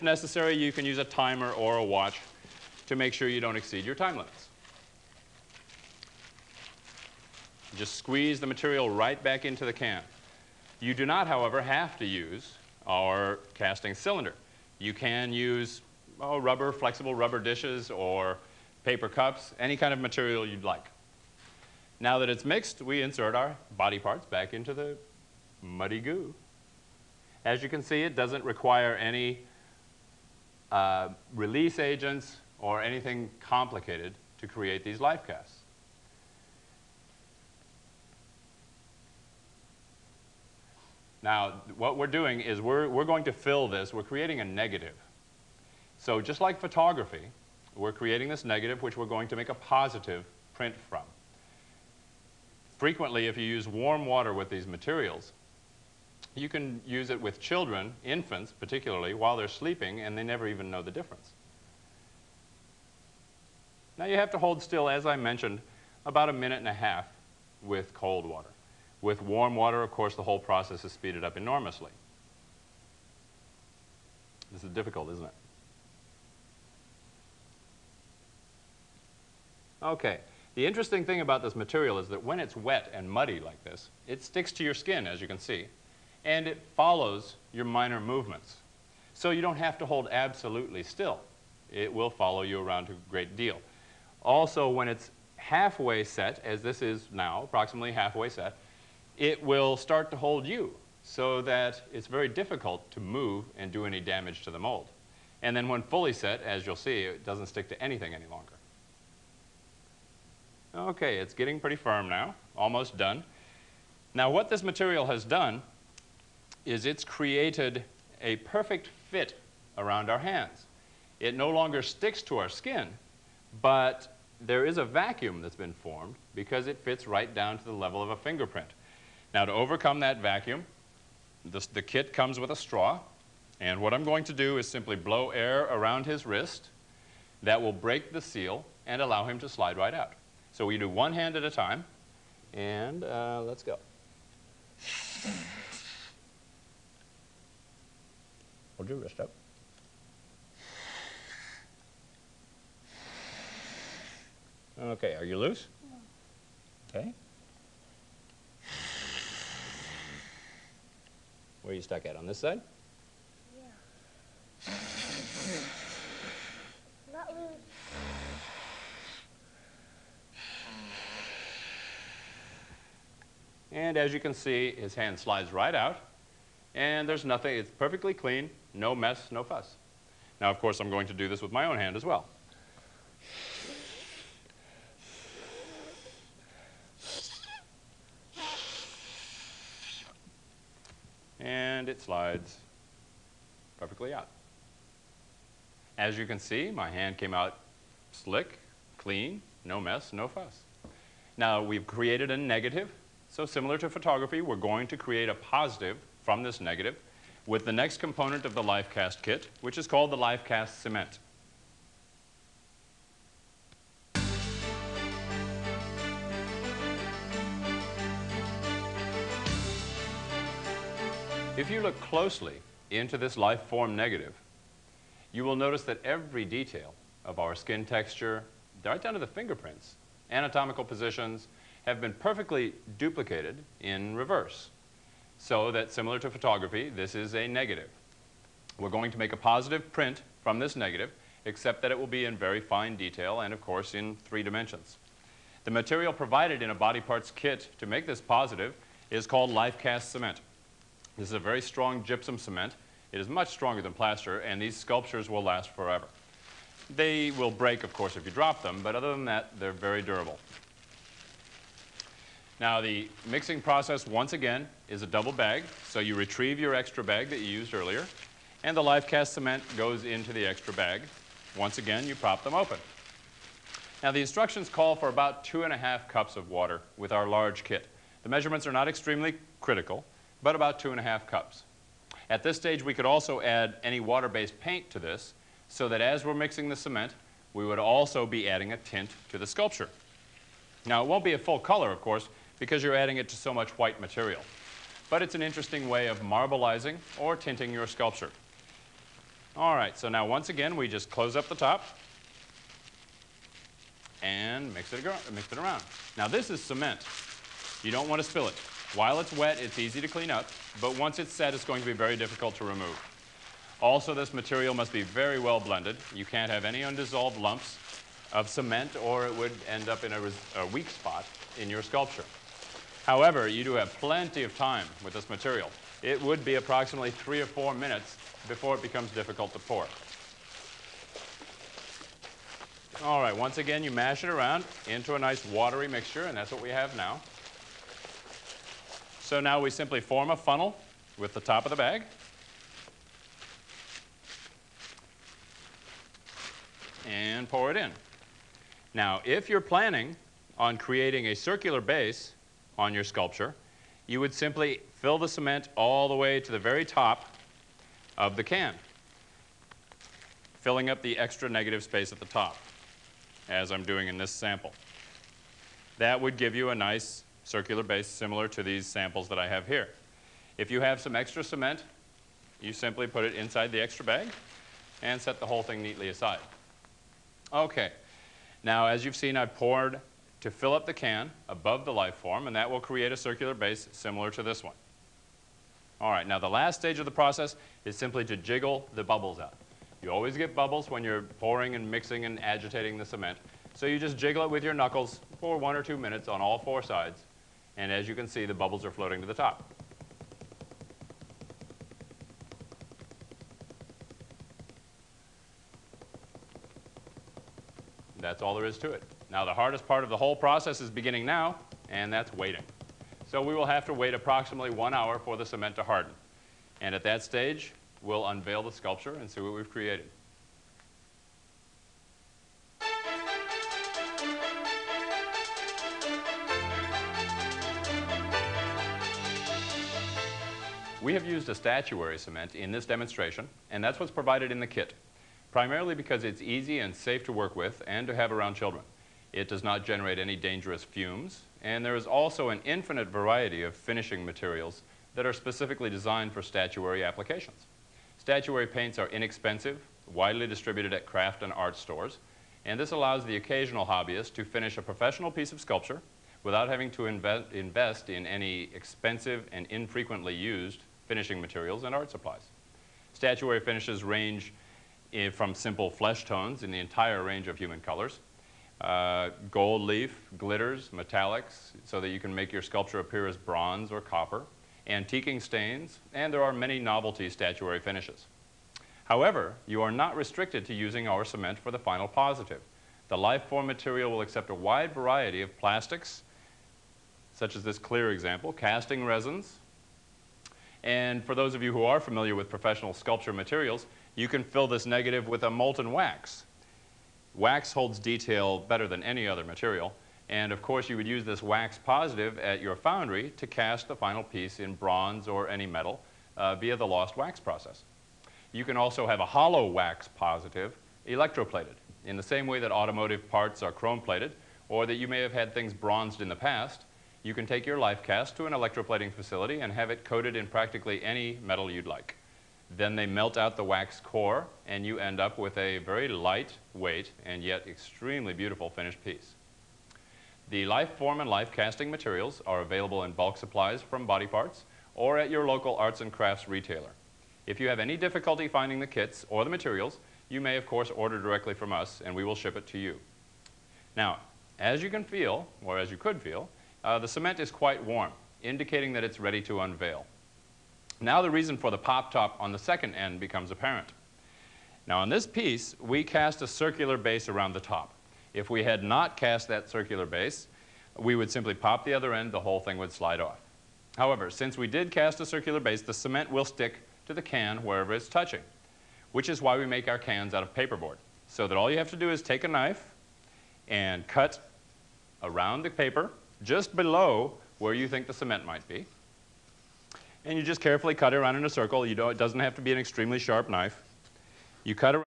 necessary, you can use a timer or a watch to make sure you don't exceed your time limits. Just squeeze the material right back into the can. You do not, however, have to use our casting cylinder. You can use flexible rubber dishes or paper cups, any kind of material you'd like. Now that it's mixed, we insert our body parts back into the muddy goo. As you can see, it doesn't require any release agents or anything complicated to create these life casts. Now, what we're doing is we're going to fill this. We're creating a negative. So just like photography, we're creating this negative, which we're going to make a positive print from. Frequently, if you use warm water with these materials, you can use it with children, infants particularly, while they're sleeping, and they never even know the difference. Now, you have to hold still, as I mentioned, about 1.5 minutes with cold water. With warm water, of course, the whole process is speeded up enormously. This is difficult, isn't it? Okay. The interesting thing about this material is that when it's wet and muddy like this, it sticks to your skin, as you can see, and it follows your minor movements. So you don't have to hold absolutely still. It will follow you around a great deal. Also, when it's halfway set, as this is now, approximately halfway set, it will start to hold you so that it's very difficult to move and do any damage to the mold. And then when fully set, as you'll see, it doesn't stick to anything any longer. Okay, it's getting pretty firm now, almost done. Now, what this material has done is it's created a perfect fit around our hands. It no longer sticks to our skin, but there is a vacuum that's been formed because it fits right down to the level of a fingerprint. Now, to overcome that vacuum, the kit comes with a straw, and what I'm going to do is simply blow air around his wrist. That will break the seal and allow him to slide right out. So we do one hand at a time, and let's go. Hold your wrist up. Okay, are you loose? Okay. Where are you stuck at? On this side? Yeah. Not loose. And as you can see, his hand slides right out, and there's nothing. It's perfectly clean, no mess, no fuss. Now, of course, I'm going to do this with my own hand as well. And it slides perfectly out. As you can see, my hand came out slick, clean, no mess, no fuss. Now, we've created a negative. So similar to photography, we're going to create a positive from this negative with the next component of the life cast kit, which is called the life cast cement. If you look closely into this life form negative, you will notice that every detail of our skin texture, right down to the fingerprints, anatomical positions, have been perfectly duplicated in reverse. So that, similar to photography, this is a negative. We're going to make a positive print from this negative, except that it will be in very fine detail and, of course, in 3 dimensions. The material provided in a body parts kit to make this positive is called life cast cement. This is a very strong gypsum cement. It is much stronger than plaster, and these sculptures will last forever. They will break, of course, if you drop them, but other than that, they're very durable. Now, the mixing process, once again, is a double bag. So you retrieve your extra bag that you used earlier, and the life cast cement goes into the extra bag. Once again, you prop them open. Now, the instructions call for about 2.5 cups of water with our large kit. The measurements are not extremely critical, but about 2.5 cups. At this stage, we could also add any water-based paint to this, so that as we're mixing the cement, we would also be adding a tint to the sculpture. Now, it won't be a full color, of course, because you're adding it to so much white material. But it's an interesting way of marbleizing or tinting your sculpture. All right, so now once again, we just close up the top and mix it around. Now this is cement. You don't want to spill it. While it's wet, it's easy to clean up, but once it's set, it's going to be very difficult to remove. Also, this material must be very well blended. You can't have any undissolved lumps of cement, or it would end up in a weak spot in your sculpture. However, you do have plenty of time with this material. It would be approximately 3 or 4 minutes before it becomes difficult to pour. All right, once again, you mash it around into a nice watery mixture, and that's what we have now. So now we simply form a funnel with the top of the bag. And pour it in. Now, if you're planning on creating a circular base on your sculpture, you would simply fill the cement all the way to the very top of the can, filling up the extra negative space at the top, as I'm doing in this sample. That would give you a nice circular base similar to these samples that I have here. If you have some extra cement, you simply put it inside the extra bag and set the whole thing neatly aside. Okay, now as you've seen, I've poured to fill up the can above the life form, and that will create a circular base similar to this one. All right, now the last stage of the process is simply to jiggle the bubbles out. You always get bubbles when you're pouring and mixing and agitating the cement, so you just jiggle it with your knuckles for 1 or 2 minutes on all 4 sides, and as you can see, the bubbles are floating to the top. That's all there is to it. Now the hardest part of the whole process is beginning now, and that's waiting. So we will have to wait approximately 1 hour for the cement to harden. And at that stage, we'll unveil the sculpture and see what we've created. We have used a statuary cement in this demonstration, and that's what's provided in the kit, primarily because it's easy and safe to work with and to have around children. It does not generate any dangerous fumes, and there is also an infinite variety of finishing materials that are specifically designed for statuary applications. Statuary paints are inexpensive, widely distributed at craft and art stores, and this allows the occasional hobbyist to finish a professional piece of sculpture without having to invest in any expensive and infrequently used finishing materials and art supplies. Statuary finishes range from simple flesh tones in the entire range of human colors, gold leaf, glitters, metallics, so that you can make your sculpture appear as bronze or copper, antiquing stains, and there are many novelty statuary finishes. However, you are not restricted to using our cement for the final positive. The life-form material will accept a wide variety of plastics, such as this clear example, casting resins, and for those of you who are familiar with professional sculpture materials, you can fill this negative with a molten wax. Wax holds detail better than any other material, and of course you would use this wax positive at your foundry to cast the final piece in bronze or any metal via the lost wax process. You can also have a hollow wax positive electroplated, in the same way that automotive parts are chrome plated, or that you may have had things bronzed in the past. You can take your life cast to an electroplating facility and have it coated in practically any metal you'd like. Then they melt out the wax core, and you end up with a very lightweight and yet extremely beautiful finished piece. The life form and life casting materials are available in bulk supplies from Body Parts or at your local arts and crafts retailer. If you have any difficulty finding the kits or the materials, you may of course order directly from us and we will ship it to you. Now, as you can feel, or as you could feel, the cement is quite warm, indicating that it's ready to unveil. Now the reason for the pop top on the second end becomes apparent. Now on this piece, we cast a circular base around the top. If we had not cast that circular base, we would simply pop the other end, the whole thing would slide off. However, since we did cast a circular base, the cement will stick to the can wherever it's touching, which is why we make our cans out of paperboard, so that all you have to do is take a knife and cut around the paper, just below where you think the cement might be. And you just carefully cut it around in a circle. It doesn't have to be an extremely sharp knife. You cut around